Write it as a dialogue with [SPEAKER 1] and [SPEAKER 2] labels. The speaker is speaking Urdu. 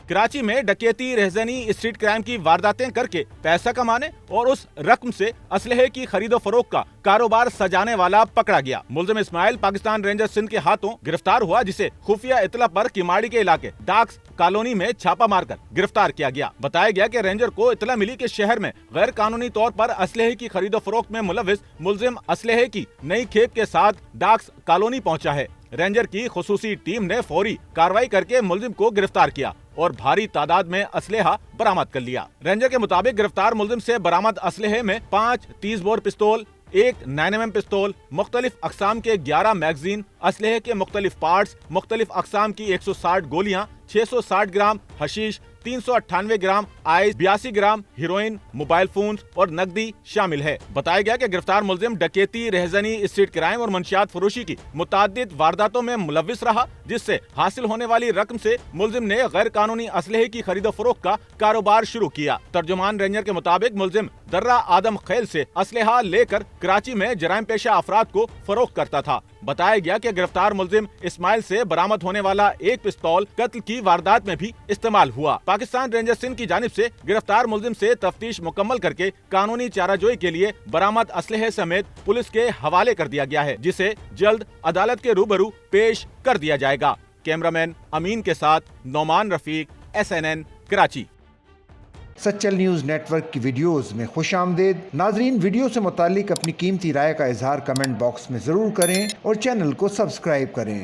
[SPEAKER 1] کراچی میں ڈکیتی رہزنی اسٹریٹ کرائم کی وارداتیں کر کے پیسہ کمانے اور اس رقم سے اسلحے کی خرید و فروخت کا کاروبار سجانے والا پکڑا گیا۔ ملزم اسماعیل پاکستان رینجر سندھ کے ہاتھوں گرفتار ہوا، جسے خفیہ اطلاع پر کماڑی کے علاقے ڈاکس کالونی میں چھاپا مار کر گرفتار کیا گیا۔ بتایا گیا کہ رینجر کو اطلاع ملی کہ شہر میں غیر قانونی طور پر اسلحے کی خرید و فروخت میں ملوث ملزم اسلحے کی نئی کھیپ کے ساتھ ڈاکس کالونی پہنچا ہے۔ رینجر کی خصوصی ٹیم نے فوری کارروائی کر کے ملزم کو گرفتار کیا اور بھاری تعداد میں اسلحہ برآمد کر لیا۔ رینجر کے مطابق گرفتار ملزم سے برآمد اسلحے میں 5 30 بور پستول، ایک 9mm پستول، مختلف اقسام کے 11 میگزین، اسلحے کے مختلف پارٹس، مختلف اقسام کی 160 گولیاں، 660 گرام حشیش، 398 gram ice, 82 gram heroin, mobile phones اور نقدی شامل ہے۔ بتایا گیا کہ گرفتار ملزم ڈکیتی، رہزنی، اسٹریٹ کرائم اور منشیات فروشی کی متعدد وارداتوں میں ملوث رہا، جس سے حاصل ہونے والی رقم سے ملزم نے غیر قانونی اسلحے کی خرید و فروخت کا کاروبار شروع کیا۔ ترجمان رینجر کے مطابق ملزم درہ آدم خیل سے اسلحہ لے کر کراچی میں جرائم پیشہ افراد کو فروخت کرتا تھا۔ بتایا گیا کہ گرفتار ملزم اسماعیل سے برآمد ہونے والا ایک پستول قتل کی واردات میں بھی استعمال ہوا۔ پاکستان رینجر سندھ کی جانب سے گرفتار ملزم سے تفتیش مکمل کر کے قانونی چارہ جوئی کے لیے برآمد اسلحے سمیت پولیس کے حوالے کر دیا گیا ہے، جسے جلد عدالت کے روبرو پیش کر دیا جائے گا۔ کیمرامین امین کے ساتھ Nauman Rafiq, SNN Karachi.
[SPEAKER 2] Sachal news network کی ویڈیوز میں خوش آمدید۔ ناظرین، ویڈیو سے متعلق اپنی قیمتی رائے کا اظہار کمنٹ باکس میں ضرور کریں اور چینل کو سبسکرائب کریں۔